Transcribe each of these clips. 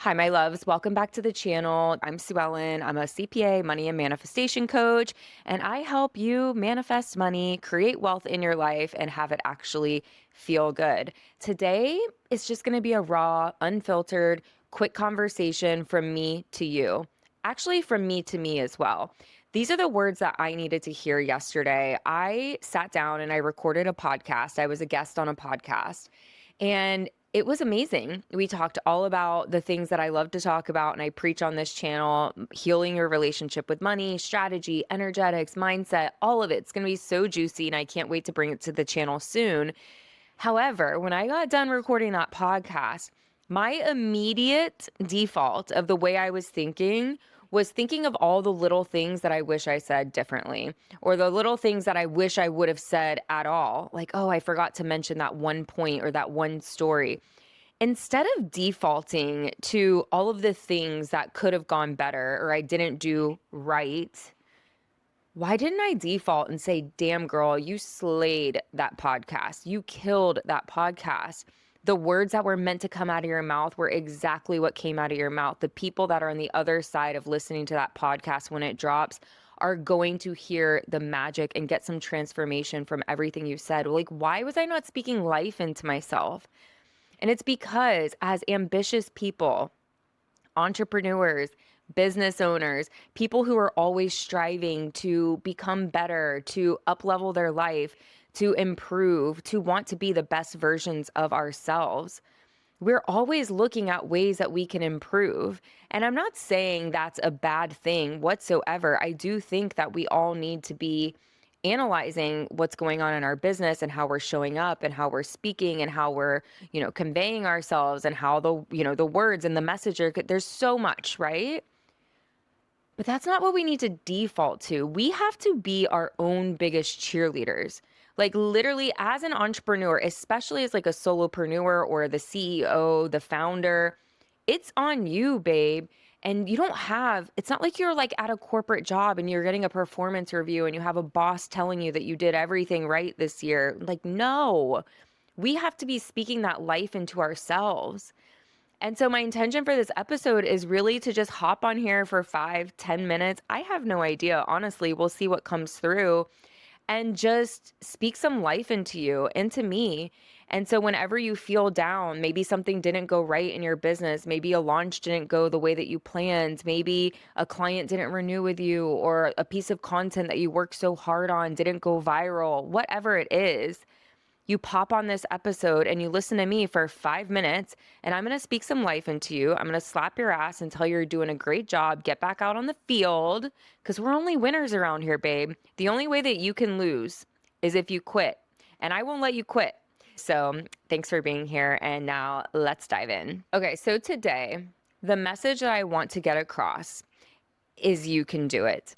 Hi, my loves. Welcome back to the channel. I'm Sue Ellen. I'm a CPA, money and manifestation coach, and I help you manifest money, create wealth in your life, and have it actually feel good. Today is just going to be a raw, unfiltered, quick conversation from me to you. Actually, from me to me as well. These are the words that I needed to hear yesterday. I sat down and I recorded a podcast. I was a guest on a podcast. And it was amazing. We talked all about the things that I love to talk about, and I preach on this channel: healing your relationship with money, strategy, energetics, mindset, all of it. It's going to be so juicy, and I can't wait to bring it to the channel soon. However, when I got done recording that podcast, my immediate default of the way I was thinking of all the little things that I wish I said differently, or the little things that I wish I would have said at all. Like, oh, I forgot to mention that one point or that one story. Instead of defaulting to all of the things that could have gone better or I didn't do right, why didn't I default and say, damn girl, you slayed that podcast. You killed that podcast. The words that were meant to come out of your mouth were exactly what came out of your mouth. The people that are on the other side of listening to that podcast when it drops are going to hear the magic and get some transformation from everything you said. Like, why was I not speaking life into myself? And it's because as ambitious people, entrepreneurs, business owners, people who are always striving to become better, to up-level their life, to improve, to want to be the best versions of ourselves. We're always looking at ways that we can improve. And I'm not saying that's a bad thing whatsoever. I do think that we all need to be analyzing what's going on in our business and how we're showing up and how we're speaking and how we're, conveying ourselves and how the words and the message are, there's so much, right? But that's not what we need to default to. We have to be our own biggest cheerleaders. Like literally as an entrepreneur, especially as like a solopreneur or the CEO, the founder, it's on you, babe. And it's not like you're like at a corporate job and you're getting a performance review and you have a boss telling you that you did everything right this year. Like, no, we have to be speaking that life into ourselves. And so my intention for this episode is really to just hop on here for 5-10 minutes. I have no idea. Honestly, we'll see what comes through and just speak some life into you, into me. And so whenever you feel down, maybe something didn't go right in your business, maybe a launch didn't go the way that you planned, maybe a client didn't renew with you, or a piece of content that you worked so hard on didn't go viral, whatever it is, you pop on this episode and you listen to me for 5 minutes, and I'm going to speak some life into you. I'm going to slap your ass and tell you you're doing a great job. Get back out on the field because we're only winners around here, babe. The only way that you can lose is if you quit, and I won't let you quit. So thanks for being here. And now let's dive in. Okay. So today, the message that I want to get across is you can do it.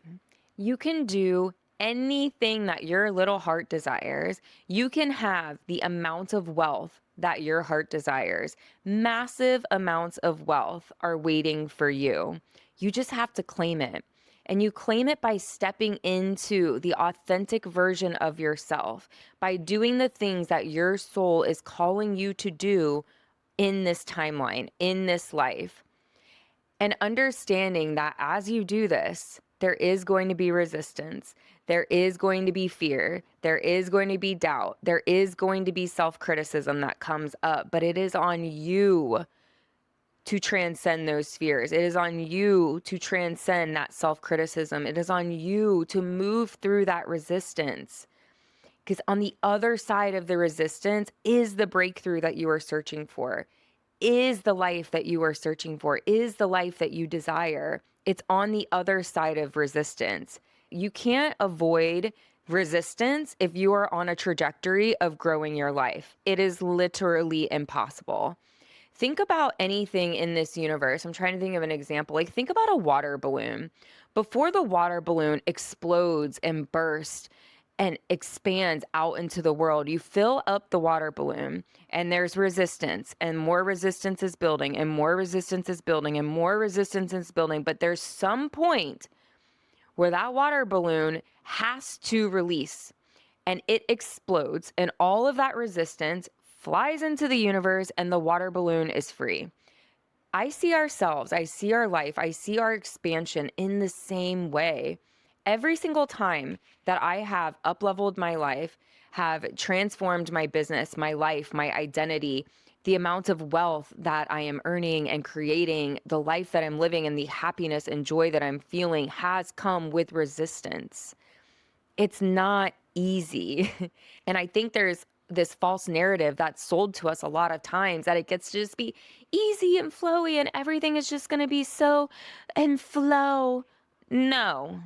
You can do anything that your little heart desires. You can have the amount of wealth that your heart desires. Massive amounts of wealth are waiting for you. You just have to claim it. And you claim it by stepping into the authentic version of yourself, by doing the things that your soul is calling you to do in this timeline, in this life. And understanding that as you do this, there is going to be resistance. There is going to be fear. There is going to be doubt. There is going to be self-criticism that comes up, but it is on you to transcend those fears. It is on you to transcend that self-criticism. It is on you to move through that resistance. Because on the other side of the resistance is the breakthrough that you are searching for, is the life that you are searching for, is the life that you desire. It's on the other side of resistance. You can't avoid resistance if you are on a trajectory of growing your life. It is literally impossible. Think about anything in this universe. I'm trying to think of an example. Like think about a water balloon. Before the water balloon explodes and bursts and expands out into the world, you fill up the water balloon and there's resistance, and more resistance is building and more resistance is building and more resistance is building. But there's some point where that water balloon has to release and it explodes, and all of that resistance flies into the universe and the water balloon is free. I see ourselves, I see our life, I see our expansion in the same way. Every single time that I have upleveled my life, have transformed my business, my life, my identity, the amount of wealth that I am earning and creating, the life that I'm living, and the happiness and joy that I'm feeling has come with resistance. It's not easy. And I think there's this false narrative that's sold to us a lot of times that it gets to just be easy and flowy and everything is just going to be so and flow. No.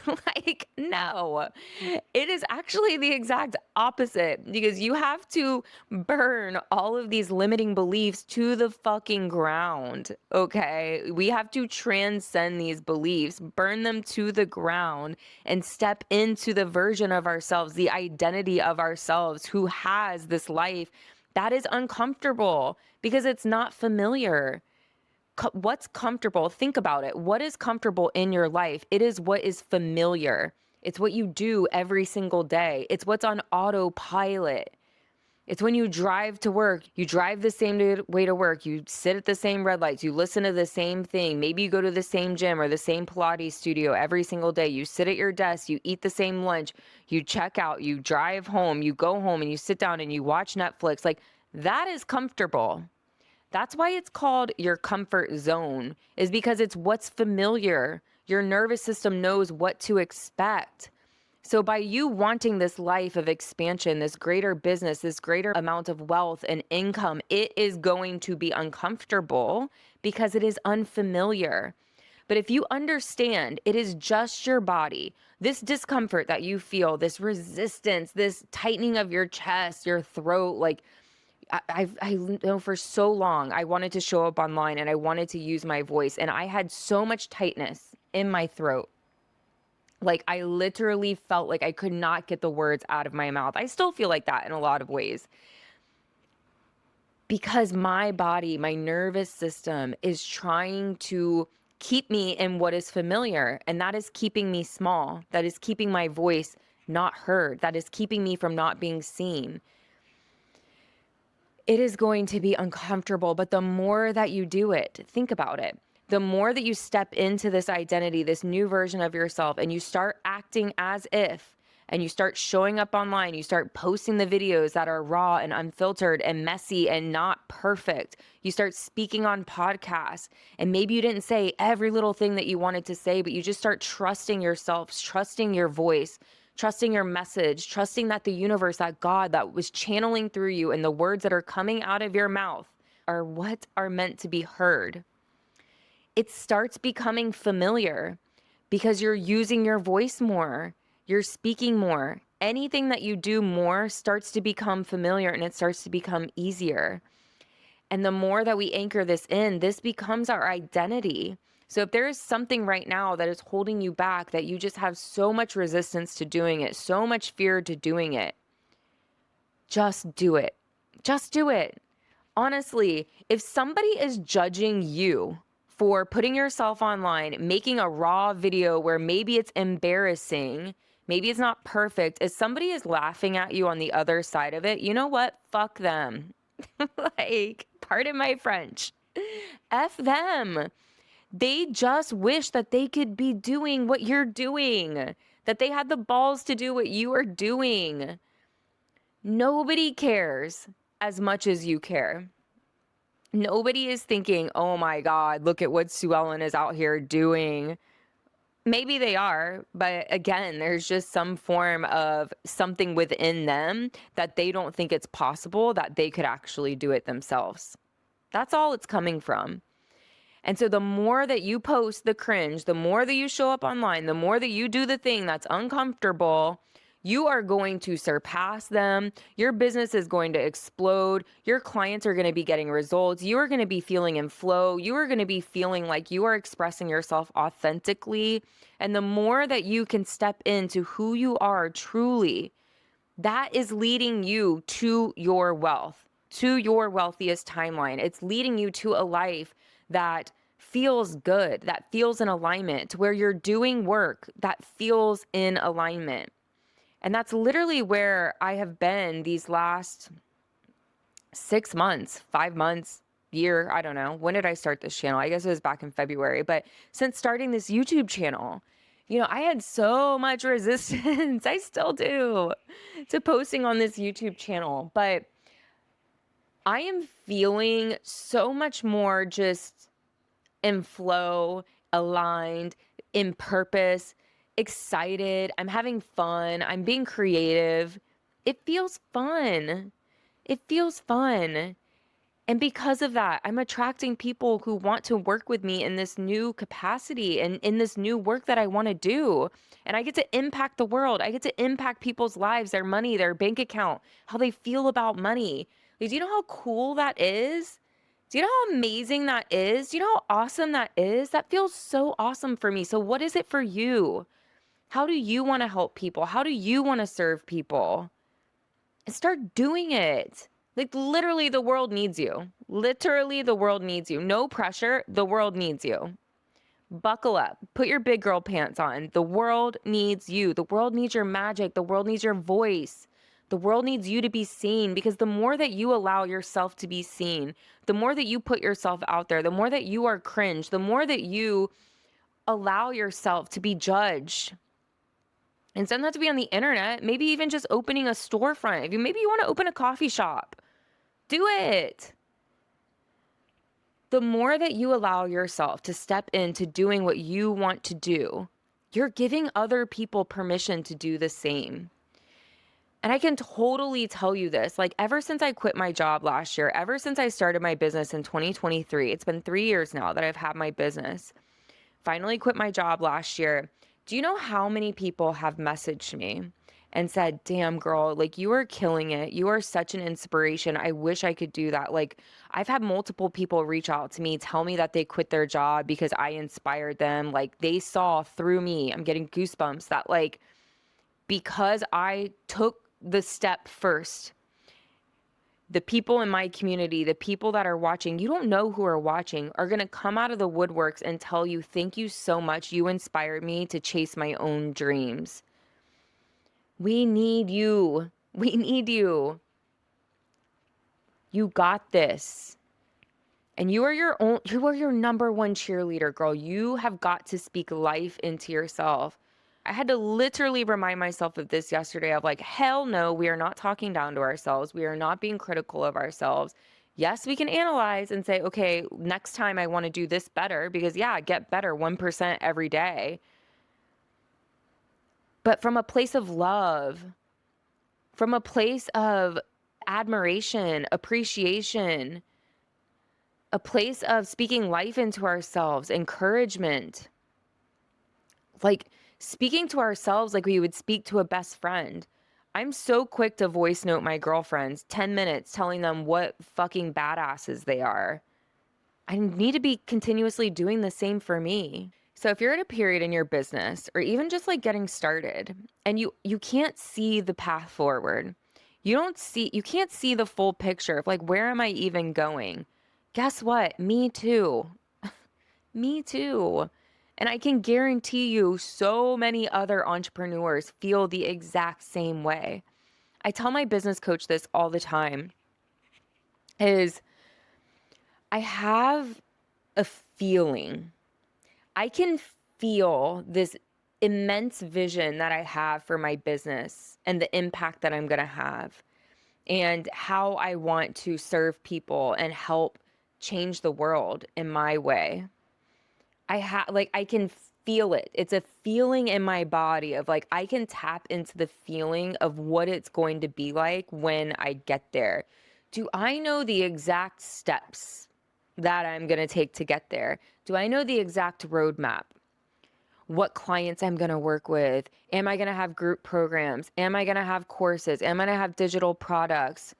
Like, no. It is actually the exact opposite because you have to burn all of these limiting beliefs to the fucking ground. Okay. We have to transcend these beliefs, burn them to the ground, and step into the version of ourselves, the identity of ourselves who has this life that is uncomfortable because it's not familiar. What's comfortable? Think about it. What is comfortable in your life? It is what is familiar. It's what you do every single day. It's what's on autopilot. It's when you drive to work, you drive the same way to work, you sit at the same red lights, you listen to the same thing. Maybe you go to the same gym or the same Pilates studio every single day. You sit at your desk, you eat the same lunch, you check out, you drive home, you go home and you sit down and you watch Netflix. Like, that is comfortable. That's why it's called your comfort zone, is because it's what's familiar. Your nervous system knows what to expect. So by you wanting this life of expansion, this greater business, this greater amount of wealth and income, it is going to be uncomfortable because it is unfamiliar. But if you understand it is just your body, this discomfort that you feel, this resistance, this tightening of your chest, your throat, like I know for so long I wanted to show up online and I wanted to use my voice, and I had so much tightness in my throat. Like, I literally felt like I could not get the words out of my mouth. I still feel like that in a lot of ways because my body, my nervous system is trying to keep me in what is familiar, and that is keeping me small. That is keeping my voice not heard. That is keeping me from not being seen. It is going to be uncomfortable, but the more that you do it, think about it. The more that you step into this identity, this new version of yourself, and you start acting as if, and you start showing up online, you start posting the videos that are raw and unfiltered and messy and not perfect. You start speaking on podcasts, and maybe you didn't say every little thing that you wanted to say, but you just start trusting yourself, trusting your voice, trusting your message, trusting that the universe, that God that was channeling through you and the words that are coming out of your mouth are what are meant to be heard. It starts becoming familiar because you're using your voice more, you're speaking more. Anything that you do more starts to become familiar and it starts to become easier. And the more that we anchor this in, this becomes our identity. So if there is something right now that is holding you back, that you just have so much resistance to doing it, so much fear to doing it, just do it. Just do it. Honestly, if somebody is judging you for putting yourself online, making a raw video where maybe it's embarrassing, maybe it's not perfect, if somebody is laughing at you on the other side of it, you know what? Fuck them. Like, pardon my French. F them. They just wish that they could be doing what you're doing, that they had the balls to do what you are doing. Nobody cares as much as you care. Nobody is thinking, oh my God, look at what Sue Ellen is out here doing. Maybe they are, but again, there's just some form of something within them that they don't think it's possible that they could actually do it themselves. That's all it's coming from. And so the more that you post the cringe, the more that you show up online, the more that you do the thing that's uncomfortable, you are going to surpass them. Your business is going to explode. Your clients are going to be getting results. You are going to be feeling in flow. You are going to be feeling like you are expressing yourself authentically. And the more that you can step into who you are truly, that is leading you to your wealth, to your wealthiest timeline. It's leading you to a life that feels good, that feels in alignment, to where you're doing work that feels in alignment. And that's literally where I have been these last 6 months, 5 months, year, I don't know. When did I start this channel? I guess it was back in February. But since starting this YouTube channel, I had so much resistance. I still do to posting on this YouTube channel. But I am feeling so much more just in flow, aligned, in purpose, excited. I'm having fun. I'm being creative. It feels fun. It feels fun. And because of that, I'm attracting people who want to work with me in this new capacity and in this new work that I want to do. And I get to impact the world. I get to impact people's lives, their money, their bank account, how they feel about money. Like, do you know how cool that is? Do you know how amazing that is? Do you know how awesome that is? That feels so awesome for me. So what is it for you? How do you want to help people? How do you want to serve people? And start doing it. Like, literally, the world needs you. Literally, the world needs you. No pressure. The world needs you. Buckle up. Put your big girl pants on. The world needs you. The world needs your magic. The world needs your voice. The world needs you to be seen, because the more that you allow yourself to be seen, the more that you put yourself out there, the more that you are cringe, the more that you allow yourself to be judged. And it doesn't have to be on the internet. Maybe even just opening a storefront. Maybe you want to open a coffee shop. Do it. The more that you allow yourself to step into doing what you want to do, you're giving other people permission to do the same. And I can totally tell you this, like, ever since I quit my job last year, ever since I started my business in 2023, it's been 3 years now that I've had my business. Finally quit my job last year. Do you know how many people have messaged me and said, damn girl, like, you are killing it. You are such an inspiration. I wish I could do that. Like, I've had multiple people reach out to me, tell me that they quit their job because I inspired them. Like, they saw through me. I'm getting goosebumps that, like, because I took the step first, the people in my community, the people that are watching, you don't know who are watching, are going to come out of the woodworks and tell you, thank you so much. You inspired me to chase my own dreams. We need you. We need you. You got this. And you are your number one cheerleader, girl. You have got to speak life into yourself. I had to literally remind myself of this yesterday of, like, hell no, we are not talking down to ourselves. We are not being critical of ourselves. Yes, we can analyze and say, okay, next time I want to do this better, because yeah, get better 1% every day. But from a place of love, from a place of admiration, appreciation, a place of speaking life into ourselves, encouragement, like speaking to ourselves like we would speak to a best friend. I'm so quick to voice note my girlfriends 10 minutes telling them what fucking badasses they are. I need to be continuously doing the same for me. So if you're at a period in your business, or even just like getting started, and you can't see the path forward, you can't see the full picture of, like, where am I even going? Guess what? Me too. Me too. And I can guarantee you so many other entrepreneurs feel the exact same way. I tell my business coach this all the time, is I have a feeling. I can feel this immense vision that I have for my business and the impact that I'm going to have and how I want to serve people and help change the world in my way. I can feel it. It's a feeling in my body of, like, I can tap into the feeling of what it's going to be like when I get there. Do I know the exact steps that I'm going to take to get there? Do I know the exact roadmap? What clients I'm going to work with? Am I going to have group programs? Am I going to have courses? Am I going to have digital products?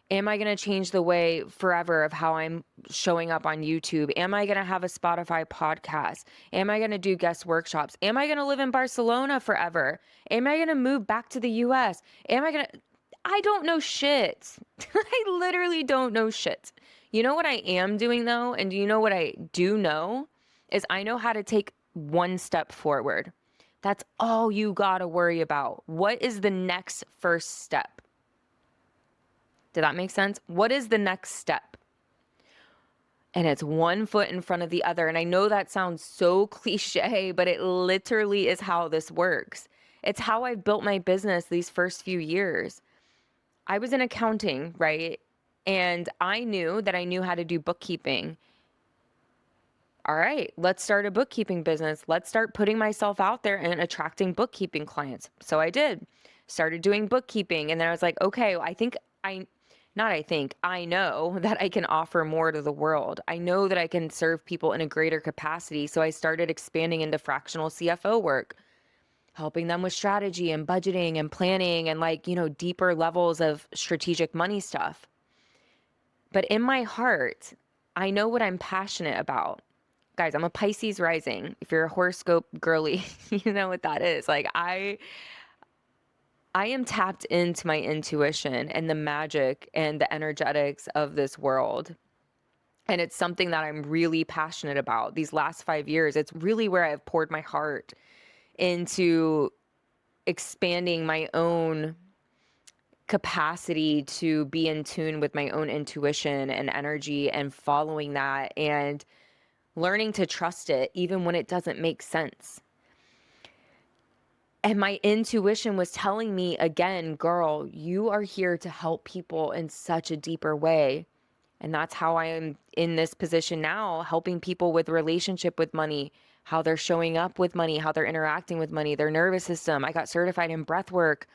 Am I going to change the way forever of how I'm showing up on YouTube? Am I going to have a Spotify podcast? Am I going to do guest workshops? Am I going to live in Barcelona forever? Am I going to move back to the US? I don't know shit. I literally don't know shit. You know what I am doing though? And do you know what I do know? Is I know how to take one step forward. That's all you got to worry about. What is the next first step? Did that make sense? What is the next step? and it's one foot in front of the other. And I know that sounds so cliche, but it literally is how this works. It's how I've built my business these first few years. I was in accounting, right? And I knew that I knew how to do bookkeeping. All right, let's start a bookkeeping business. Let's start putting myself out there and attracting bookkeeping clients. So I did. Started doing bookkeeping. And then I was like, okay, I know that I can offer more to the world. I know that I can serve people in a greater capacity. So I started expanding into fractional CFO work, helping them with strategy and budgeting and planning and deeper levels of strategic money stuff. But in my heart, I know what I'm passionate about. Guys, I'm a Pisces rising. If you're a horoscope girly, you know what that is. I am tapped into my intuition and the magic and the energetics of this world. And it's something that I'm really passionate about. These last 5 years, it's really where I've poured my heart into expanding my own capacity to be in tune with my own intuition and energy and following that and learning to trust it even when it doesn't make sense. And my intuition was telling me again, girl, you are here to help people in such a deeper way. And that's how I am in this position now, helping people with relationship with money, how they're showing up with money, how they're interacting with money, their nervous system. I got certified in breath work,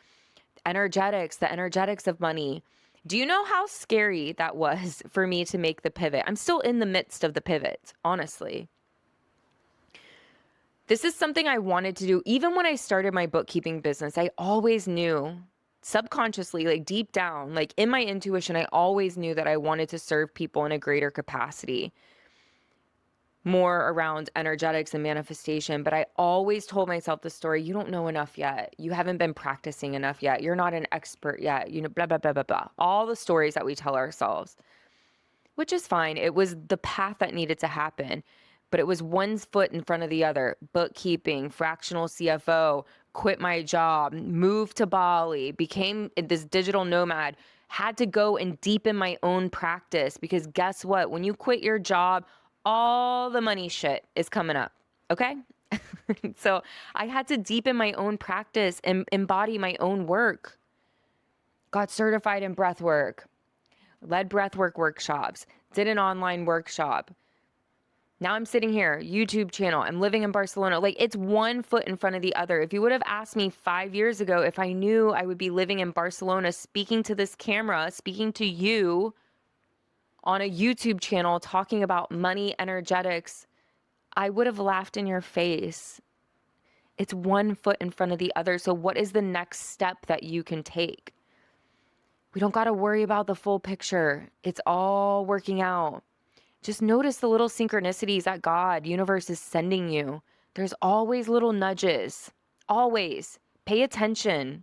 energetics, the energetics of money. Do you know how scary that was for me to make the pivot? I'm still in the midst of the pivot, honestly. This is something I wanted to do. Even when I started my bookkeeping business, I always knew subconsciously, deep down, in my intuition, I always knew that I wanted to serve people in a greater capacity, more around energetics and manifestation. But I always told myself the story, you don't know enough yet. You haven't been practicing enough yet. You're not an expert yet. Blah, blah, blah, blah, blah. All the stories that we tell ourselves, which is fine. It was the path that needed to happen. But it was one foot in front of the other. Bookkeeping, fractional CFO, quit my job, moved to Bali, became this digital nomad, had to go and deepen my own practice because guess what? When you quit your job, all the money shit is coming up, okay? So I had to deepen my own practice and embody my own work. Got certified in breath work, led breath work workshops, did an online workshop. Now I'm sitting here, YouTube channel. I'm living in Barcelona. It's one foot in front of the other. If you would have asked me 5 years ago if I knew I would be living in Barcelona, speaking to this camera, speaking to you on a YouTube channel, talking about money, energetics, I would have laughed in your face. It's one foot in front of the other. So what is the next step that you can take? We don't got to worry about the full picture. It's all working out. Just notice the little synchronicities that God, universe is sending you. There's always little nudges. Always. Pay attention.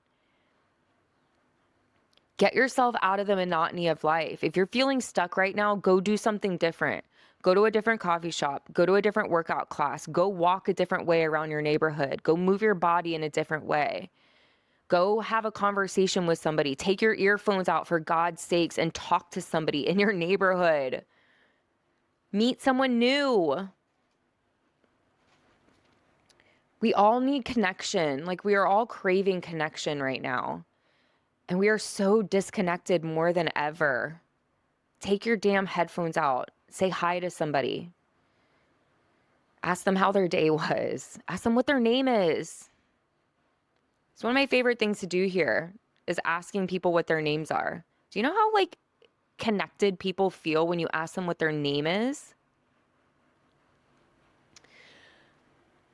Get yourself out of the monotony of life. If you're feeling stuck right now, go do something different. Go to a different coffee shop. Go to a different workout class. Go walk a different way around your neighborhood. Go move your body in a different way. Go have a conversation with somebody. Take your earphones out for God's sakes and talk to somebody in your neighborhood. Meet someone new. We all need connection. We are all craving connection right now. And we are so disconnected more than ever. Take your damn headphones out. Say hi to somebody. Ask them how their day was. Ask them what their name is. It's one of my favorite things to do here is asking people what their names are. Do you know how connected people feel when you ask them what their name is?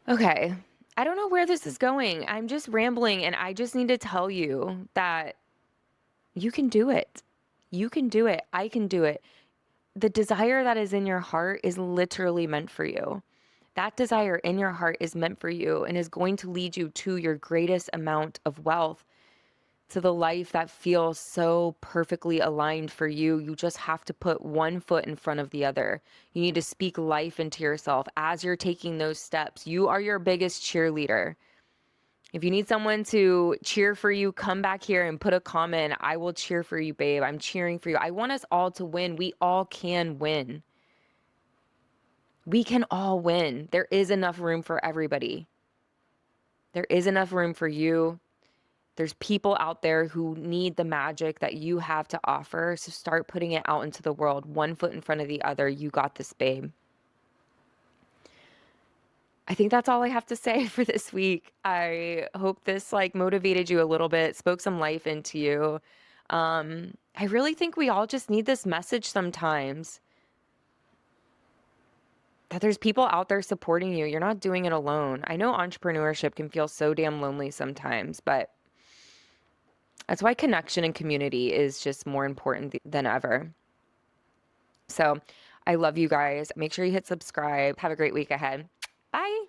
Okay, I don't know where this is going. I'm just rambling and I just need to tell you that you can do it. You can do it. I can do it. The desire that is in your heart is literally meant for you. That desire in your heart is meant for you and is going to lead you to your greatest amount of wealth, to the life that feels so perfectly aligned for you. You just have to put one foot in front of the other. You need to speak life into yourself as you're taking those steps. You are your biggest cheerleader. If you need someone to cheer for you, come back here and put a comment. I will cheer for you, babe. I'm cheering for you. I want us all to win. We all can win. We can all win. There is enough room for everybody. There is enough room for you. There's people out there who need the magic that you have to offer. So start putting it out into the world, one foot in front of the other. You got this, babe. I think that's all I have to say for this week. I hope this motivated you a little bit, spoke some life into you. I really think we all just need this message sometimes that there's people out there supporting you. You're not doing it alone. I know entrepreneurship can feel so damn lonely sometimes, but that's why connection and community is just more important than ever. So I love you guys. Make sure you hit subscribe. Have a great week ahead. Bye.